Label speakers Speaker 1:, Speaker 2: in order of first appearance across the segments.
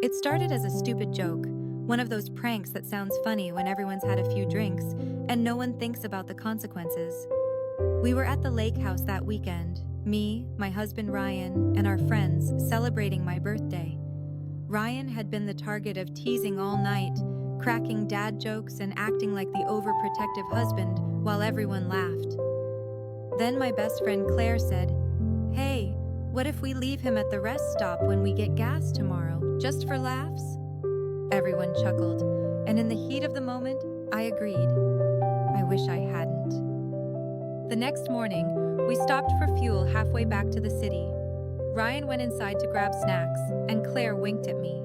Speaker 1: It started as a stupid joke, one of those pranks that sounds funny when everyone's had a few drinks and no one thinks about the consequences. We were at the lake house that weekend, me, my husband Ryan, and our friends celebrating my birthday. Ryan had been the target of teasing all night, cracking dad jokes and acting like the overprotective husband while everyone laughed. Then my best friend Claire said, "Hey, what if we leave him at the rest stop when we get gas tomorrow, just for laughs?" Everyone chuckled, and in the heat of the moment, I agreed. I wish I hadn't. The next morning, we stopped for fuel halfway back to the city. Ryan went inside to grab snacks, and Claire winked at me.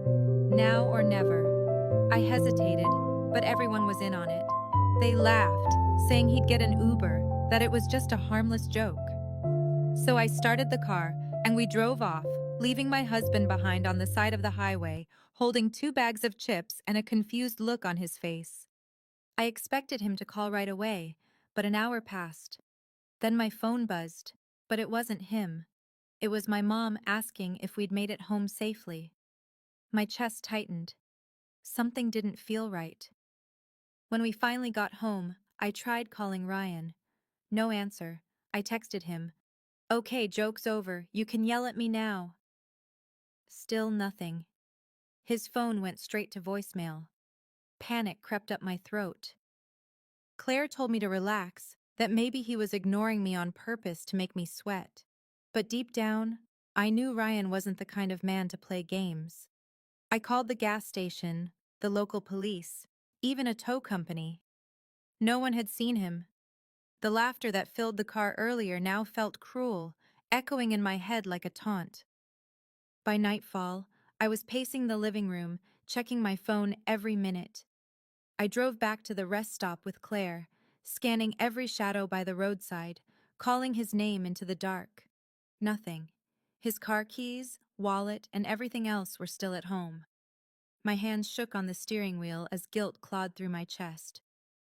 Speaker 1: Now or never. I hesitated, but everyone was in on it. They laughed, saying he'd get an Uber, that it was just a harmless joke. So I started the car, and we drove off, leaving my husband behind on the side of the highway, holding 2 bags of chips and a confused look on his face. I expected him to call right away, but an hour passed. Then my phone buzzed, but it wasn't him. It was my mom asking if we'd made it home safely. My chest tightened. Something didn't feel right. When we finally got home, I tried calling Ryan. No answer. I texted him, "Okay, joke's over. You can yell at me now." Still nothing. His phone went straight to voicemail. Panic crept up my throat. Claire told me to relax, that maybe he was ignoring me on purpose to make me sweat. But deep down, I knew Ryan wasn't the kind of man to play games. I called the gas station, the local police, even a tow company. No one had seen him. The laughter that filled the car earlier now felt cruel, echoing in my head like a taunt. By nightfall, I was pacing the living room, checking my phone every minute. I drove back to the rest stop with Claire, scanning every shadow by the roadside, calling his name into the dark. Nothing. His car keys, wallet, and everything else were still at home. My hands shook on the steering wheel as guilt clawed through my chest.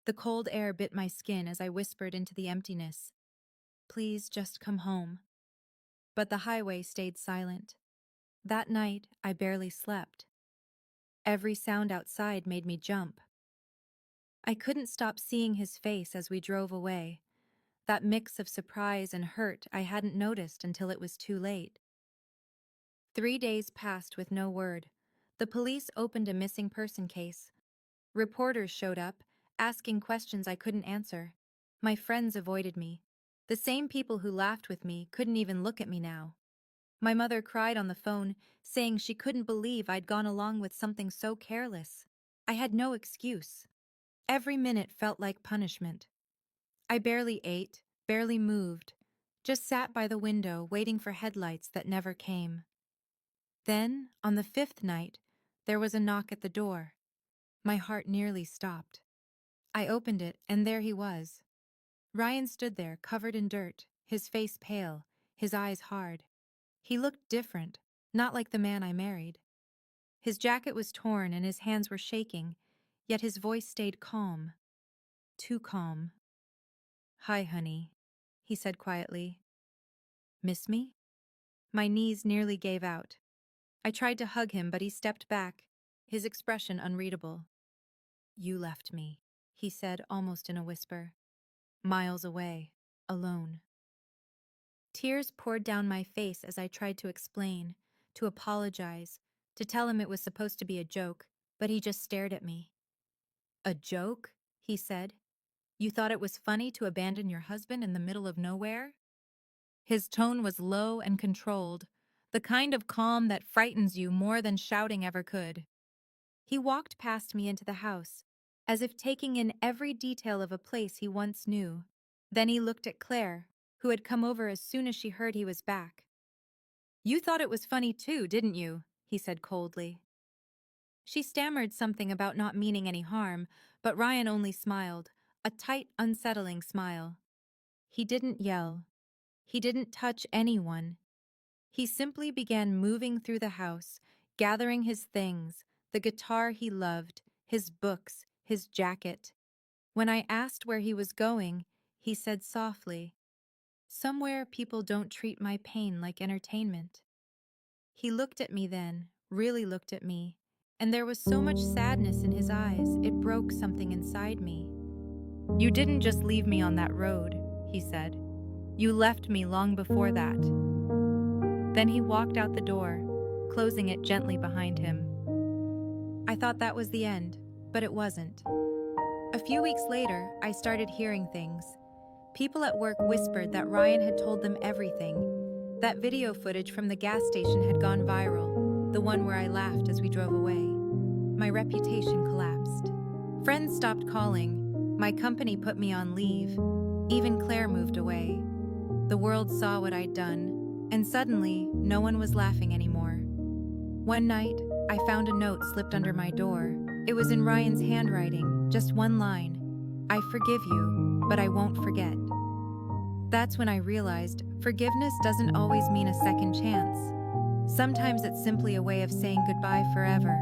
Speaker 1: The cold air bit my skin as I whispered into the emptiness, "Please just come home." But the highway stayed silent. That night, I barely slept. Every sound outside made me jump. I couldn't stop seeing his face as we drove away, that mix of surprise and hurt I hadn't noticed until it was too late. 3 days passed with no word. The police opened a missing person case. Reporters showed up, asking questions I couldn't answer. My friends avoided me. The same people who laughed with me couldn't even look at me now. My mother cried on the phone, saying she couldn't believe I'd gone along with something so careless. I had no excuse. Every minute felt like punishment. I barely ate, barely moved, just sat by the window waiting for headlights that never came. Then, on the 5th night, there was a knock at the door. My heart nearly stopped. I opened it, and there he was. Ryan stood there, covered in dirt, his face pale, his eyes hard. He looked different, not like the man I married. His jacket was torn and his hands were shaking, yet his voice stayed calm. Too calm. "Hi, honey," he said quietly. "Miss me?" My knees nearly gave out. I tried to hug him, but he stepped back, his expression unreadable. "You left me," he said almost in a whisper. "Miles away, alone." Tears poured down my face as I tried to explain, to apologize, to tell him it was supposed to be a joke, but he just stared at me. "A joke?" he said. "You thought it was funny to abandon your husband in the middle of nowhere?" His tone was low and controlled, the kind of calm that frightens you more than shouting ever could. He walked past me into the house, as if taking in every detail of a place he once knew. Then he looked at Claire, who had come over as soon as she heard he was back. "You thought it was funny too, didn't you?" he said coldly. She stammered something about not meaning any harm, but Ryan only smiled, a tight, unsettling smile. He didn't yell. He didn't touch anyone. He simply began moving through the house, gathering his things, the guitar he loved, his books, his jacket. When I asked where he was going, he said softly, "Somewhere people don't treat my pain like entertainment." He looked at me then, really looked at me, and there was so much sadness in his eyes, it broke something inside me. "You didn't just leave me on that road," he said. "You left me long before that." Then he walked out the door, closing it gently behind him. I thought that was the end, but it wasn't. A few weeks later, I started hearing things. People at work whispered that Ryan had told them everything. That video footage from the gas station had gone viral, the one where I laughed as we drove away. My reputation collapsed. Friends stopped calling. My company put me on leave. Even Claire moved away. The world saw what I'd done, and suddenly, no one was laughing anymore. One night, I found a note slipped under my door. It was in Ryan's handwriting, just one line. "I forgive you, but I won't forget." That's when I realized forgiveness doesn't always mean a second chance. Sometimes it's simply a way of saying goodbye forever.